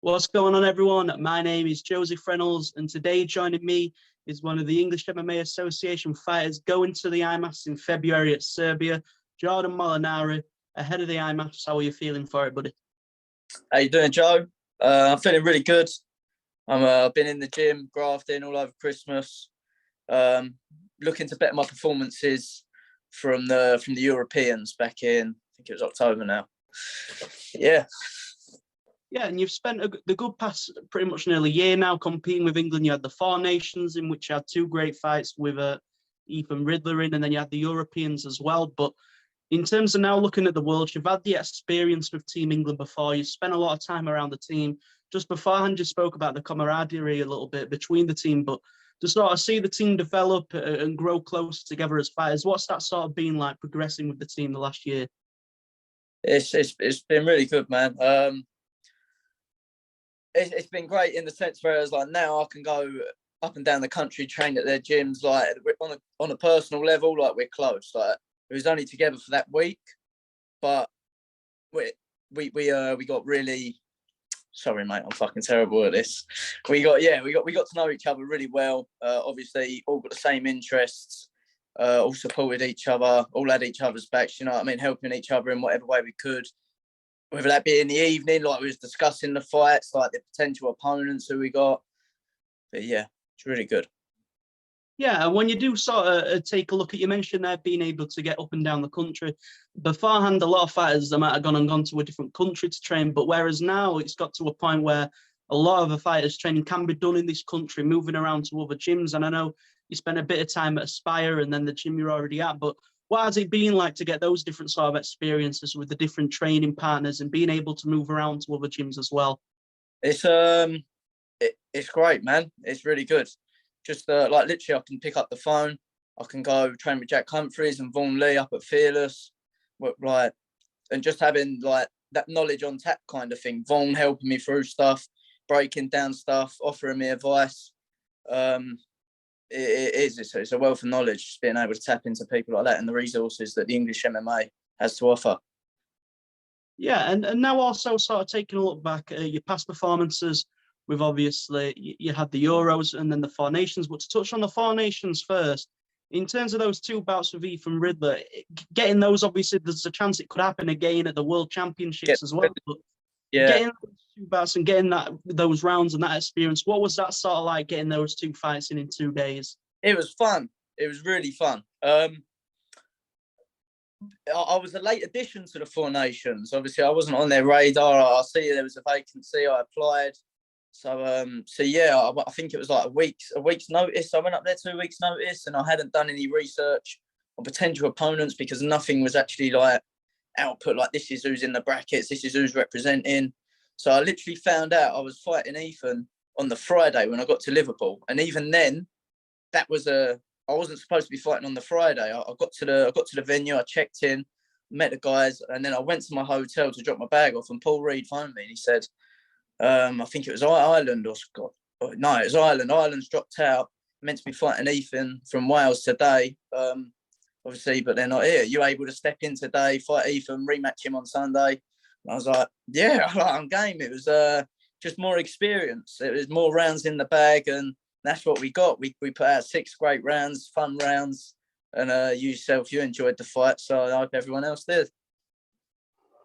What's going on, everyone? My name is Joseph Reynolds, and today joining me is one of the English MMA Association fighters going to the IMMAFs in February at Serbia, Jordan Molinari, ahead of the IMMAFs. How are you feeling for it, buddy? How you doing, Joe? I'm feeling really good. I've been in the gym, grafting all over Christmas, looking to better my performances from the Europeans back in, I think it was October now. Yeah. Yeah, and you've spent the good past pretty much nearly a year now competing with England. You had the Four Nations, in which you had two great fights with Ethan Riddler in, and then you had the Europeans as well. But in terms of now looking at the world, you've had the experience with Team England before. You spent a lot of time around the team. Just beforehand, you spoke about the camaraderie a little bit between the team, but to sort of see the team develop and grow closer together as fighters, what's that sort of been like progressing with the team the last year? It's been really good, man. It's been great in the sense where it's like now I can go up and down the country, train at their gyms, like on a personal level, like we're close. Like we was only together for that week, but we got really. Sorry, mate, I'm fucking terrible at this. We got to know each other really well. Obviously, all got the same interests. All supported each other. All had each other's backs. You know what I mean? Helping each other in whatever way we could. Whether that be in the evening, like we was discussing the fights, like the potential opponents who we got. But yeah, it's really good. Yeah, and when you do sort of take a look at, you mentioned there being able to get up and down the country. Beforehand, a lot of fighters, they might have gone to a different country to train, but whereas now it's got to a point where a lot of the fighters' training can be done in this country, moving around to other gyms. And I know you spent a bit of time at Aspire and then the gym you're already at, but what has it been like to get those different sort of experiences with the different training partners and being able to move around to other gyms as well? It's great, man. It's really good. Just like literally, I can pick up the phone. I can go train with Jack Humphreys and Vaughan Lee up at Fearless, like, and just having like that knowledge on tap kind of thing. Vaughan helping me through stuff, breaking down stuff, offering me advice. It's a wealth of knowledge, just being able to tap into people like that and the resources that the English MMA has to offer. Yeah, and now also sort of taking a look back at your past performances with obviously you had the Euros and then the Four Nations, but to touch on the Four Nations first, in terms of those two bouts with Ethan Riddler, getting those, obviously there's a chance it could happen again at the World Championships as well, but yeah, getting those two bouts and getting those rounds and that experience, what was that sort of like, getting those two fights in 2 days? It was fun. It was really fun. I was a late addition to the Four Nations. Obviously, I wasn't on their radar. I see there was a vacancy. I applied. So yeah, I think it was like a week's notice. I went up there 2 weeks' notice, and I hadn't done any research on potential opponents because nothing was actually like output. Like, this is who's in the brackets. This is who's representing. So I literally found out I was fighting Ethan on the Friday when I got to Liverpool, and even then, I wasn't supposed to be fighting on the Friday. I got to the venue. I checked in, met the guys, and then I went to my hotel to drop my bag off. And Paul Reed phoned me and he said, I think it was Ireland or Scott. No, it was Ireland. Ireland's dropped out. Meant to be fighting Ethan from Wales today. Obviously, but they're not here. You able to step in today, fight Ethan, rematch him on Sunday? And I was like, yeah, I'm game. It was just more experience. It was more rounds in the bag, and that's what we got. We put out 6 great rounds, fun rounds, and you enjoyed the fight, so I hope everyone else did.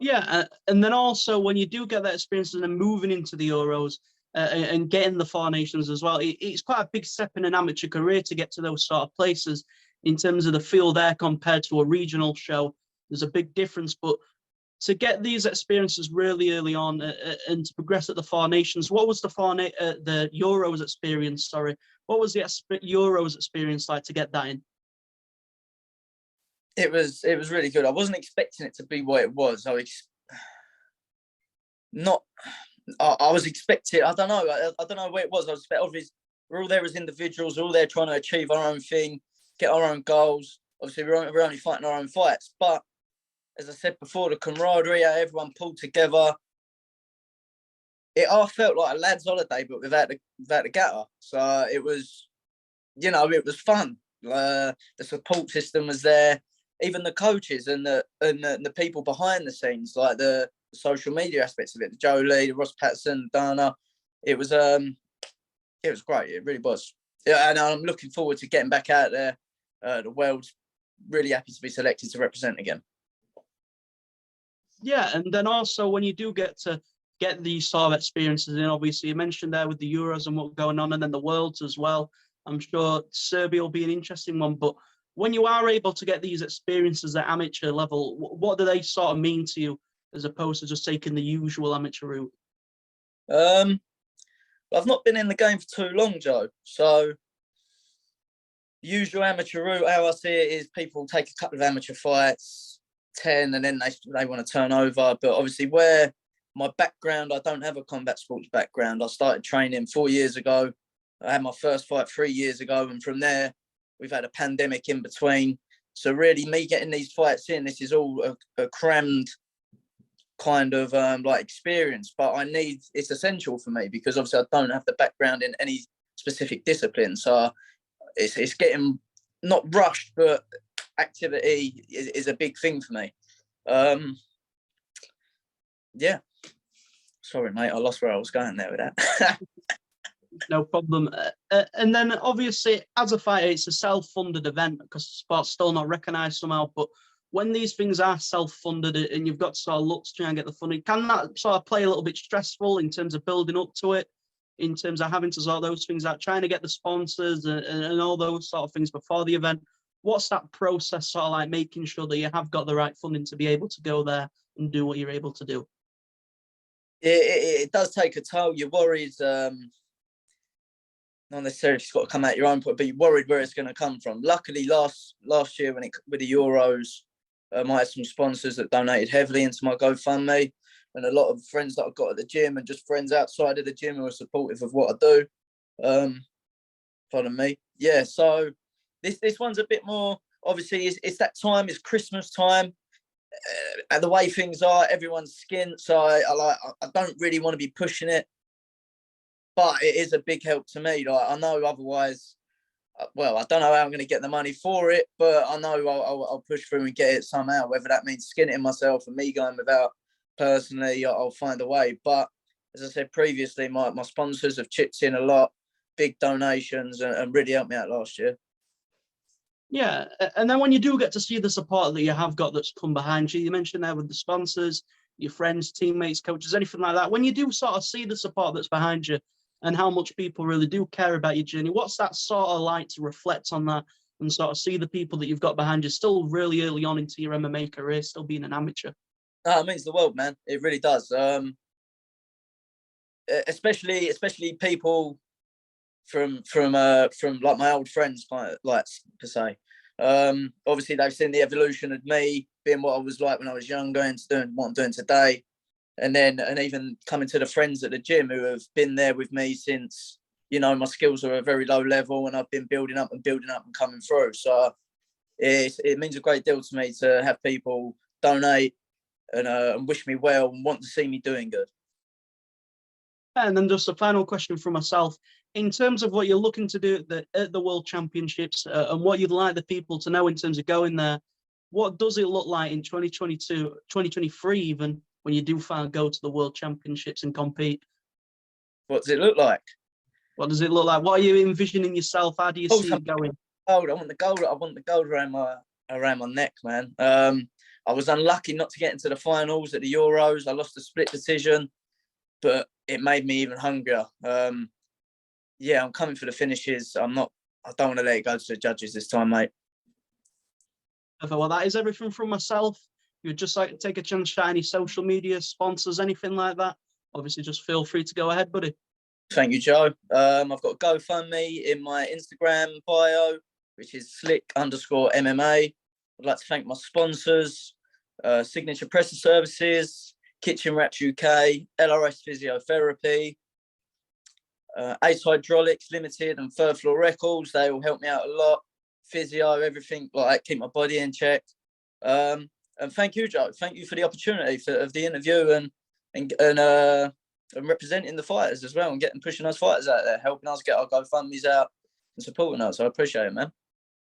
Yeah, and then also when you do get that experience and then moving into the Euros and getting the Four Nations as well, it's quite a big step in an amateur career to get to those sort of places in terms of the feel there compared to a regional show. There's a big difference, but to get these experiences really early on and to progress at the Four Nations, what was the Euros experience? Sorry, what was the Euros experience like to get that in? It was really good. I wasn't expecting it to be what it was. I was expecting. I don't know where it was. I was obviously we're all there as individuals. We're all there trying to achieve our own thing, get our own goals. Obviously, we're only fighting our own fights. But as I said before, the camaraderie, how everyone pulled together. It all felt like a lad's holiday, but without the gutter. So it was, it was fun. The support system was there. Even the coaches and the people behind the scenes, like the social media aspects of it. The Joe Lee, the Ross Patterson, Dana. It was great. It really was. Yeah, and I'm looking forward to getting back out there. The world's really happy to be selected to represent again. Yeah, and then also when you do get to get these sort of experiences, and obviously you mentioned there with the Euros and what's going on, and then the Worlds as well. I'm sure Serbia will be an interesting one. But when you are able to get these experiences at amateur level, what do they sort of mean to you as opposed to just taking the usual amateur route? I've not been in the game for too long, Joe. So the usual amateur route, how I see it, is people take a couple of amateur fights, 10, and then they want to turn over. But obviously where my background, I don't have a combat sports background. I started training 4 years ago. I had my first fight 3 years ago. And from there, we've had a pandemic in between. So really me getting these fights in, this is all a crammed kind of like experience, but it's essential for me because obviously I don't have the background in any specific discipline. So it's getting not rushed, but activity is a big thing for me. Yeah. Sorry, mate, I lost where I was going there with that. No problem. And then obviously as a fighter, it's a self-funded event because the sport's still not recognised somehow. But when these things are self-funded and you've got to sort of look to try and get the funding, can that sort of play a little bit stressful in terms of building up to it, in terms of having to sort those things out, trying to get the sponsors and all those sort of things before the event? What's that process sort of like, making sure that you have got the right funding to be able to go there and do what you're able to do? It does take a toll. You're worried, not necessarily it's got to come out your own point, but you're worried where it's going to come from. Luckily, last year with the Euros, I had some sponsors that donated heavily into my GoFundMe, and a lot of friends that I've got at the gym and just friends outside of the gym who are supportive of what I do. Pardon me. Yeah, so this one's a bit more, obviously, it's that time, it's Christmas time. And the way things are, everyone's skint, so I don't really want to be pushing it, but it is a big help to me. Like, I know otherwise, well, I don't know how I'm going to get the money for it, but I know I'll push through and get it somehow. Whether that means skinning myself and me going without, personally, I'll find a way. But as I said previously, my sponsors have chipped in a lot, big donations, and really helped me out last year. Yeah, and then when you do get to see the support that you have got that's come behind you, you mentioned there with the sponsors, your friends, teammates, coaches, anything like that, when you do sort of see the support that's behind you and how much people really do care about your journey, what's that sort of like to reflect on that and sort of see the people that you've got behind you still really early on into your MMA career, still being an amateur? It means the world, man. It really does. Especially people from like my old friends, kind of, like, per se. Obviously they've seen the evolution of me being what I was like when I was younger and doing what I'm doing today, and even coming to the friends at the gym who have been there with me since, you know, my skills are at a very low level and I've been building up and coming through. So it means a great deal to me to have people donate and wish me well and want to see me doing good. And then just a final question from myself. In terms of what you're looking to do at the World Championships and what you'd like the people to know in terms of going there, what does it look like in 2022, 2023 even, when you do finally go to the World Championships and compete? What does it look like? What does it look like? What are you envisioning yourself? How do you see it going? Gold. I want the gold around my neck, man. I was unlucky not to get into the finals at the Euros. I lost a split decision, but it made me even hungrier. Yeah, I'm coming for the finishes. I don't want to let it go to the judges this time, mate. Well, that is everything from myself. If you'd just like to take a chance, shout any social media, sponsors, anything like that, obviously just feel free to go ahead, buddy. Thank you, Joe. I've got a GoFundMe in my Instagram bio, which is slick_MMA. I'd like to thank my sponsors, Signature Presser Services, Kitchen Wraps UK, LRS Physiotherapy, Ace Hydraulics Limited and Third Floor Records. They all help me out a lot. Physio, everything like that, keep my body in check. And thank you, Joe. Thank you for the opportunity of the interview and representing the fighters as well and pushing those fighters out there, helping us get our GoFundMes out and supporting us. I appreciate it, man.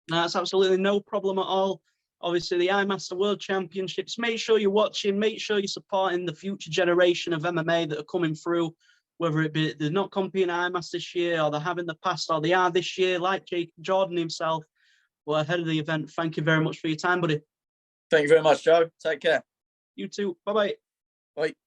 No, that's absolutely no problem at all. obviously the IMMAFs World Championships. Make sure you're watching. Make sure you're supporting the future generation of MMA that are coming through, whether it be they're not competing at IMMAFs this year, or they have in the past, or they are this year, like Jake Jordan himself. Well, ahead of the event, thank you very much for your time, buddy. Thank you very much, Joe. Take care. You too. Bye-bye. Bye.